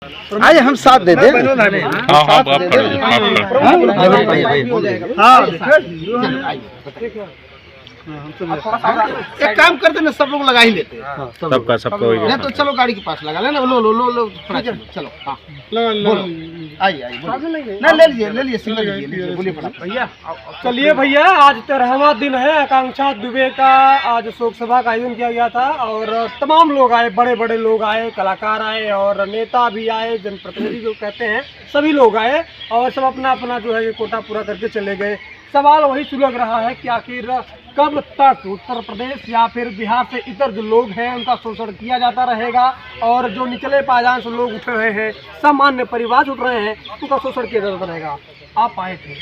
आइए हम साथ दे दें। हाँ हाँ आप एक काम करते ना, सब लोग लगा ही लेते हैं। सबका नहीं तो चलो गाड़ी के पास लगा लेना। लो लो लो लो चलो। हाँ बोलो, आइए आइए ना, ले लीजिए सिंगल लीजिए, बोलिए भैया। चलिए भैया, आज 13वां दिन है आकांक्षा दुबे का। आज शोक सभा का आयोजन किया गया था और तमाम लोग आए, बड़े बड़े लोग आए, कलाकार आए और नेता भी आए, जनप्रतिनिधि जो कहते हैं सभी लोग आए और सब अपना अपना जो है ये कोटा पूरा करके चले गए। सवाल वही सुलग रहा है कि आखिर कब तक उत्तर प्रदेश या फिर बिहार से इतर जो लोग हैं उनका शोषण किया जाता रहेगा और जो निचले पायदान से लोग उठ रहे हैं, सामान्य परिवार उठ रहे हैं, उनका शोषण किया जाता रहेगा। आप आए थे,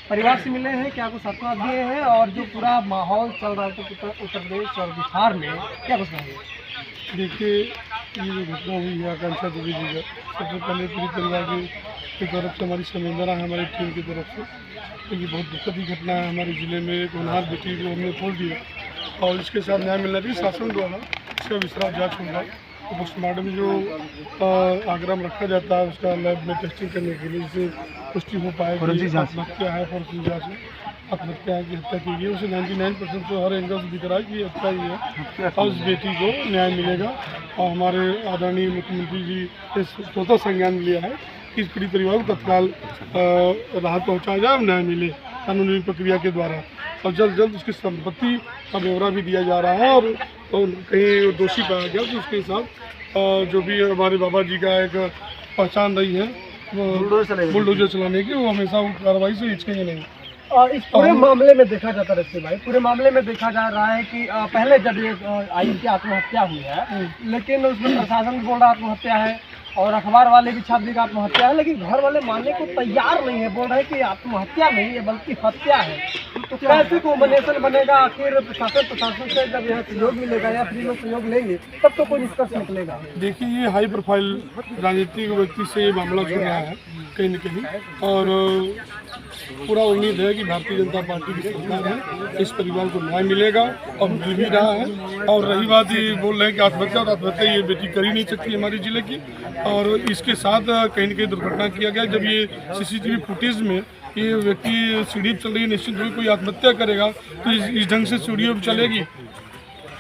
परिवार से मिले हैं, क्या कुछ आशीर्वाद दिए हैं और जो पूरा माहौल चल रहा है उत्तर प्रदेश और बिहार में, क्या कुछ कहेंगे? देखिए, ये जो घटना हुई है आकांक्षा दुबे जी का, सबसे पहले पूरी परिवार की तरफ से हमारी संवेदना है, हमारी टीम की तरफ से। तो ये बहुत दुखद ही घटना है। हमारे ज़िले में एक होनहार बेटी को हमने खोल दिया और इसके साथ न्याय मिलना चाहिए शासन द्वारा। इसका विस्तार जाँच होगा तो पोस्टमार्टम में जो आग्रह रखा जाता है उसका लैब में टेस्टिंग करने के लिए, जिससे पुष्टि हो पाए कि आत्महत्या है, फॉरेंसिक जाँच में आत्महत्या की हत्या की गई। उसे 99% तो हर एंगल से दिख रहा है कि हत्या ही है और उस बेटी को न्याय मिलेगा। और हमारे आदरणीय मुख्यमंत्री जी ने स्वतः संज्ञान लिया है कि इस पीड़ित परिवार को तत्काल राहत पहुँचाया जाए और न्याय मिले कानूनी प्रक्रिया के द्वारा। और जल्द जल्द उसकी संपत्ति का ब्यौरा भी दिया जा रहा है और कहीं दोषी पाया गया तो उसके साथ जो भी हमारे बाबा जी का एक पहचान रही है बुलडोजर चलाने की, वो हमेशा उस कार्रवाई से हिचकेंगे नहीं। और इस पूरे मामले में देखा जाता है भाई, पूरे मामले में देखा जा रहा है कि पहले जब ये आई की आत्महत्या हुई है, लेकिन उसमें प्रशासन बोल रहा आत्महत्या है और अखबार वाले भी छाप दी कि आत्महत्या है, लेकिन घर वाले मानने को तैयार नहीं है, बोल रहे हैं कि आत्महत्या नहीं है बल्कि हत्या है। तो कैसे कॉम्बिनेशन बनेगा? आखिर प्रशासन से जब यह सहयोग मिलेगा या फिर लोग सहयोग लेंगे तब तो कोई निष्कर्ष निकलेगा। देखिए, ये हाई प्रोफाइल राजनीतिक व्यक्ति से ये मामला जुड़ रहा है कहीं न कहीं और पूरा उम्मीद है कि भारतीय जनता पार्टी की सरकार है, इस परिवार को न्याय मिलेगा और मिल भी रहा है। और रही बात, ये बोल रहे हैं कि आत्महत्या और आत्महत्या ये बेटी कर ही नहीं सकती हमारे जिले की, और इसके साथ कहीं न कहीं दुर्घटना किया गया। जब ये सीसीटीवी फुटेज में ये व्यक्ति सीढ़ी चल रही है, निश्चित रूप से कोई आत्महत्या करेगा तो इस ढंग से सीढ़ियों पर चलेगी।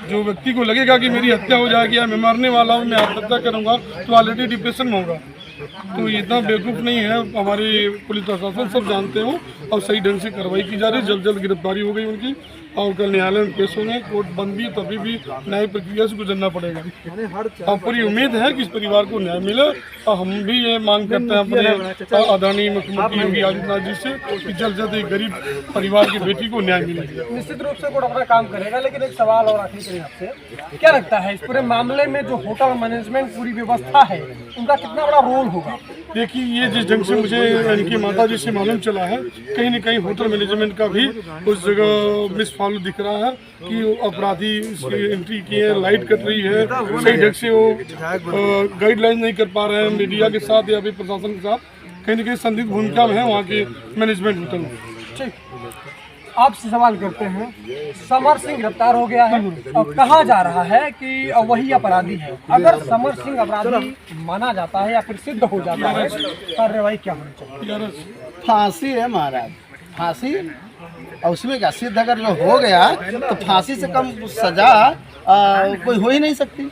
जो व्यक्ति को लगेगा कि मेरी हत्या हो जाएगी या मैं मरने वाला हूँ, मैं आत्महत्या करूँगा, तो ऑलरेडी डिप्रेशन में होगा। तो इतना बेवकूफ़ नहीं है, हमारी पुलिस प्रशासन सब जानते हो और सही ढंग से कार्रवाई की जा रही है। जल्द जल्द गिरफ्तारी हो गई उनकी और कल न्यायालय में पेश होंगे। कोर्ट बंद भी तभी भी न्याय प्रक्रिया से गुजरना पड़ेगा। और पूरी उम्मीद है कि इस परिवार को न्याय मिले और हम भी ये मांग करते हैं अपने आदरणीय मुख्यमंत्री योगी आदित्यनाथ जी से कि जल्द जल्द एक गरीब परिवार की बेटी को न्याय मिले। निश्चित रूप से कोर्ट अपना काम करेगा, लेकिन एक सवाल और आखिरी करें आपसे, क्या लगता है इस पूरे मामले में जो होटल मैनेजमेंट पूरी व्यवस्था है उनका कितना बड़ा रोल होगा? देखिए, ये जिस ढंग से मुझे इनकी माता जी से मालूम चला है, कहीं न कहीं होटल मैनेजमेंट का भी उस जगह मिस फॉलो दिख रहा है कि अपराधी इसकी एंट्री की है, लाइट कट रही है, सही ढंग से वो गाइडलाइन नहीं कर पा रहे हैं मीडिया के साथ या फिर प्रशासन के साथ। कहीं न कहीं संदिग्ध भूमिका में है वहाँ के मैनेजमेंट होटल में। ठीक, आपसे सवाल करते हैं, समर सिंह गिरफ्तार हो गया है और कहा जा रहा है कि वही अपराधी है। अगर समर सिंह अपराधी माना जाता है या फिर सिद्ध हो जाता है, कार्रवाई क्या होनी चाहिए? फांसी है महाराज, फांसी। और उसमें क्या सिद्ध अगर जो हो गया तो फांसी से कम सजा कोई हो ही नहीं सकती।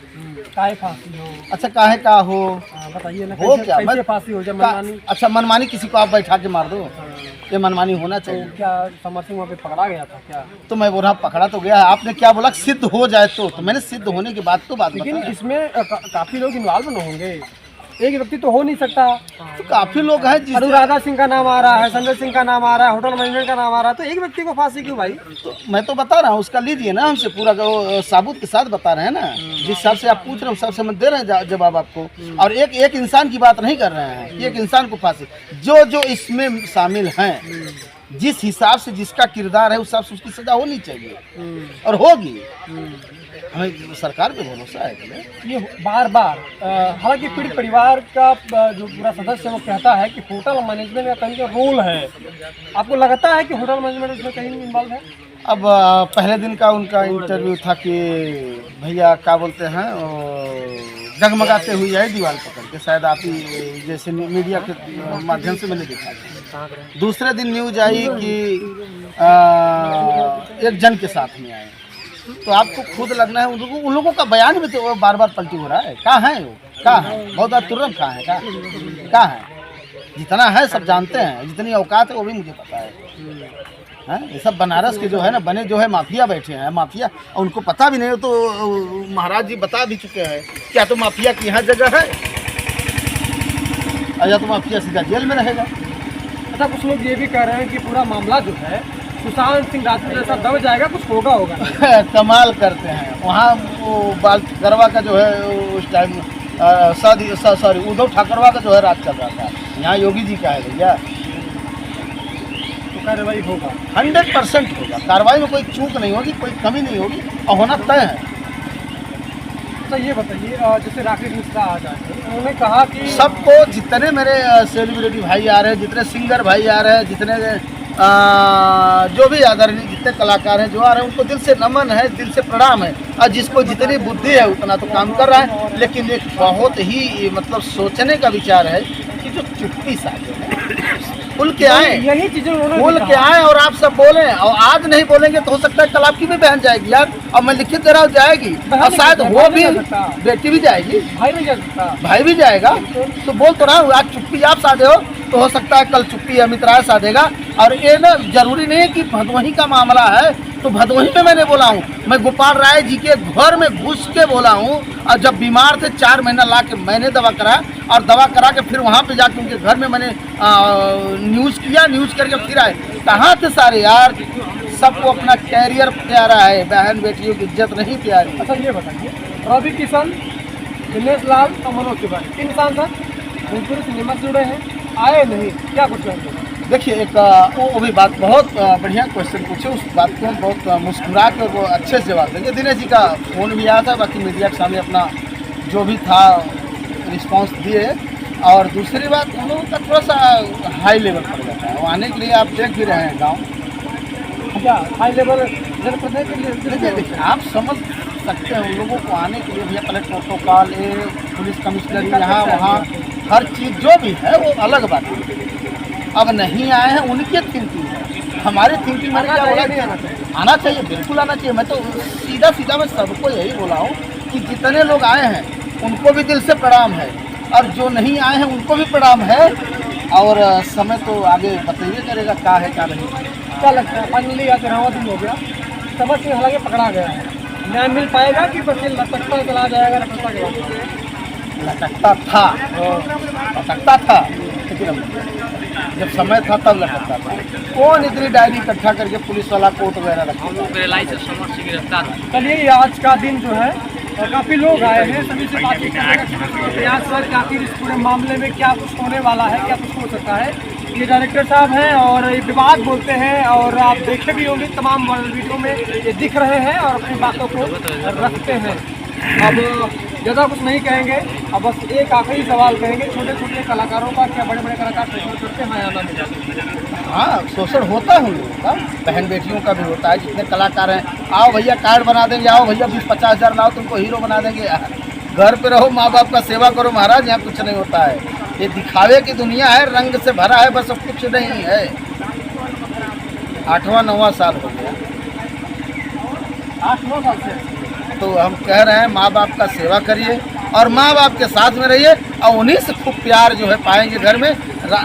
काहे फांसी हो? अच्छा, काहे का हो बताइए ना, हो क्या कैसे फांसी हो जाए? मनमानी? अच्छा, मनमानी किसी को आप बैठा के मार दो, ये मनमानी होना चाहिए। तो क्या समर सिंह वहाँ पे पकड़ा गया था क्या? तो मैं बोल रहा पकड़ा तो गया है, आपने क्या बोला सिद्ध हो जाए तो मैंने सिद्ध होने के बाद तो बात लेकिन बताया। इसमें काफी लोग इन्वॉल्व न होंगे, एक व्यक्ति तो हो नहीं सकता। तो काफी लोग हैं जिस अनुराधा सिंह का नाम आ रहा है, संजय सिंह का नाम आ रहा है, होटल मैनेजमेंट का नाम आ रहा है, तो एक व्यक्ति को फांसी क्यों भाई? तो मैं तो बता रहा हूँ, उसका लीजिए ना हमसे पूरा साबुत के साथ बता रहे हैं ना, जिस हिसाब से आप पूछ रहे हैं उस हिसाब से हम दे रहे हैं जवाब आपको। और एक इंसान की बात नहीं कर रहे हैं, एक इंसान को फांसी, जो इसमें शामिल हैं, जिस हिसाब से जिसका किरदार है उस हिसाब से उसकी सजा होनी चाहिए और होगी। हमें सरकार पे भरोसा है। ये बार बार हालांकि पीड़ित परिवार का जो पूरा सदस्य वो कहता है कि होटल मैनेजमेंट का कहीं रोल है, आपको लगता है कि होटल मैनेजमेंट उसमें कहीं इन्वॉल्व है? अब पहले दिन का उनका इंटरव्यू था कि भैया क्या बोलते हैं डगमगाते हुए आई दीवार पकड़ के, शायद आप ही जैसे मीडिया के माध्यम से मैंने देखा था। दूसरे दिन न्यूज आई कि एक जन के साथ में आए, तो आपको खुद लगना है उन लोगों का बयान भी तो बार बार पलटी हो रहा है। कहाँ है वो, कहाँ है बहुत तुरंत, कहाँ है, कहाँ है? जितना है सब जानते हैं, जितनी औकात है वो भी मुझे पता है। ये सब बनारस के जो है ना बने जो है माफिया बैठे हैं, माफिया, और उनको पता भी नहीं हो तो महाराज जी बता भी चुके हैं क्या तो माफिया की यहाँ जगह है, या तो माफिया सीधा जेल में रहेगा। अच्छा, कुछ लोग ये भी कह रहे हैं कि पूरा मामला जो है सुशांत सिंह राजपूत जैसा दब जाएगा, कुछ होगा। कमाल करते हैं वहाँ वो बाल गरवा का जो है उस टाइम सॉरी उद्धव ठाकरवा का जो है राज चल रहा था, यहाँ योगी जी का है भैया। तो कार्रवाई होगा, 100% होगा, कार्रवाई में कोई चूक नहीं होगी, कोई कमी नहीं होगी और होना तय है। तो ये बताइए, जैसे राकेश मिश्रा आ जाए, उन्होंने कहा कि सबको, जितने मेरे सेलिब्रिटी भाई आ रहे हैं, जितने सिंगर भाई आ रहे हैं, जितने जो भी आदरणीय जितने कलाकार हैं जो आ रहे हैं, उनको दिल से नमन है, दिल से प्रणाम है। और जिसको जितनी बुद्धि है उतना तो काम कर रहा है, लेकिन एक बहुत ही मतलब सोचने का विचार है कि जो चुप्पी साधे हैं खुल के आए, यही चीजें उन्होंने खुल के आए और आप सब बोले, और आज नहीं बोलेंगे तो हो सकता है कल आपकी भी बहन जाएगी यार, और मैं लिखित दे रहा हूँ जाएगी, और शायद वो भी बेटी भी जाएगी, भाई भी जा सकता, भाई भी जाएगा। तो बोल तो रहा हूँ आज चुप्पी आप साधे हो तो हो सकता है कल चुप्पी अमित राय साधेगा। और ये ना जरूरी नहीं है कि भदोही का मामला है तो भदोही में मैंने बोला हूँ, मैं गोपाल राय जी के घर में घुस के बोला हूँ, और जब बीमार थे 4 महीना ला के मैंने दवा करा, और दवा करा के फिर वहाँ पे जाके उनके घर में मैंने न्यूज़ किया, न्यूज़ करके फिर आए। कहाँ थे सारे यार, सबको अपना कैरियर प्यारा है, बहन बेटियों की इज्जत नहीं प्यारी। अच्छा ये बताइए, रवि किशन, दिनेश लाल और मनोज तिवारी 3 सांसद भोजपुरी सिनेमा से जुड़े हैं, आए नहीं, क्या कुछ कहेंगे? देखिए एक वो भी बात बहुत बढ़िया क्वेश्चन पूछे, उस बात को हम बहुत मुस्कुरा के वो अच्छे से जवाब देंगे। दिनेश जी का फ़ोन भी आया था, बाकी मीडिया के सामने अपना जो भी था रिस्पांस दिए। और दूसरी बात उन लोगों का थोड़ा सा हाई लेवल पर जाता है, वो आने के लिए आप देख भी रहे हैं गाँव। क्या हाई लेवल जनप्रतिनिधि? देखिए आप समझ सकते हैं उन लोगों को आने के लिए भैया पहले प्रोटोकॉल, पुलिस कमिश्नर यहाँ वहाँ हर चीज़ जो भी है वो अलग बात है। अब नहीं आए हैं उनकी थिंकिंग है, हमारी थिंकिंग में क्या बोला नहीं आना चाहिए, बिल्कुल आना चाहिए। मैं तो सीधा मैं सबको यही बोला हूँ कि जितने लोग आए हैं उनको भी दिल से प्रणाम है, और जो नहीं आए हैं उनको भी प्रणाम है। और समय तो आगे बताइए करेगा क्या है क्या नहीं। क्या लगता है फाइनली आज 13वां दिन हो गया, समझ से हालांकि पकड़ा गया है, न्याय मिल पाएगा कि बस ये लटकता चला जाएगा? लटकता के बाद लटकता था लेकिन जब समय था तब लटकता था। कौन इतनी डायरी इकट्ठा करके पुलिस वाला कोर्ट वगैरह रखा? चलिए आज का दिन जो है काफ़ी लोग आए हैं, सभी से बातचीत करने का प्रयास हुआ कि आखिर इस पूरे मामले में क्या कुछ होने वाला है, क्या कुछ हो सकता है। ये डायरेक्टर साहब हैं और ये विवाद बोलते हैं, और आप देखे भी होंगे तमाम वीडियो में ये दिख रहे हैं और अपनी बातों को रखते हैं। अब ज़्यादा कुछ नहीं कहेंगे, अब बस एक आखिरी सवाल कहेंगे, छोटे छोटे कलाकारों का क्या बड़े बड़े कलाकार शोषण करते हैं आना में? हाँ शोषण होता है उन लोगों का, बहन बेटियों का भी होता है। जितने कलाकार हैं, आओ भैया कार्ड बना देंगे, आओ भैया 20-50 हज़ार लाओ तुमको हीरो बना देंगे, घर पे रहो माँ बाप का सेवा करो। महाराज यहाँ कुछ नहीं होता है, ये दिखावे की दुनिया है, रंग से भरा है, बस कुछ नहीं है। 8वां-9वां साल हो गया, 8-9 साल से तो हम कह रहे हैं माँ बाप का सेवा करिए और माँ बाप के साथ में रहिए, और उन्हीं से खूब प्यार जो है पाएंगे घर में,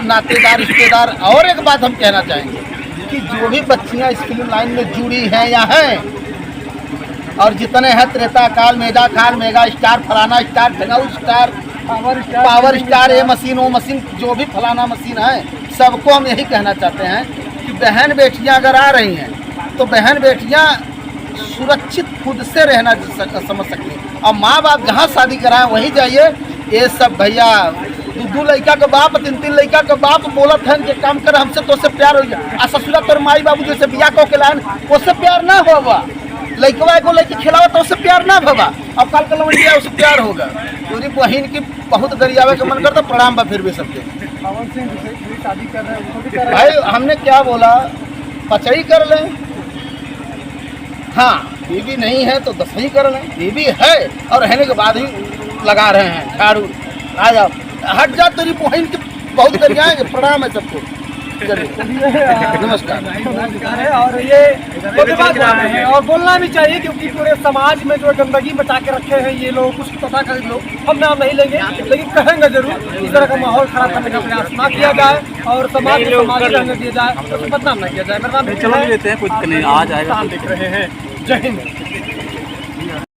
नातेदार रिश्तेदार। और एक बात हम कहना चाहेंगे कि जो भी बच्चियाँ इस फिल्म लाइन में जुड़ी हैं या हैं, और जितने हैं त्रेता काल, मेगा काल, मेगा स्टार, फलाना स्टार, जगाऊ स्टार, पावर स्टार, ये मशीन वो मशीन, जो भी फलाना मशीन है, सबको हम यही कहना चाहते हैं कि बहन बेटियाँ अगर आ रही हैं तो बहन बेटियाँ सुरक्षित खुद से रहना समझ सकते हैं, और माँ बाप जहाँ शादी कराएं वहीं जाइए। ये सब भैया 2 लड़का के बाप, 3 लड़का के बाप बोलत हैं कि काम कर हमसे तो से प्यार हो जाए, आ ससुरा तोर माई बाबू जैसे बिया को के लाइन उससे प्यार ना होगा, लड़कवा को लड़की खिलावा तो उससे प्यार ना होगा, अब कल का लवंडिया उससे प्यार होगा। पूरी बहन की बहुत गरियावे का मन करता, प्रणाम बा फिर भी सबके। पवन सिंह शादी कर रहे हैं, उनको भी कर रहे भाई हमने क्या बोला, पचई कर लें, हाँ बीवी नहीं है तो 10 ही कर लें, बीवी है और रहने के बाद ही लगा रहे हैं झाड़ू। आ जाओ, हट जा, तेरी बहन की बहुत करियाएंगे। प्रणाम है सबको, चलिए नमस्कार। नमस्कार है। और ये धन्यवाद है और बोलना भी चाहिए, क्योंकि पूरे समाज में जो गंदगी मचा के रखे हैं ये लोग, कुछ तथाकथित लोग, हम नाम नहीं लेंगे लेकिन कहेंगे जरूर, इस तरह का माहौल खराब करने का प्रयास ना किया जाए और समाज को समाज रहने दिया जाए, तो बदनाम न किया जाए। मेरा नाम देख रहे हैं। जय हिंद।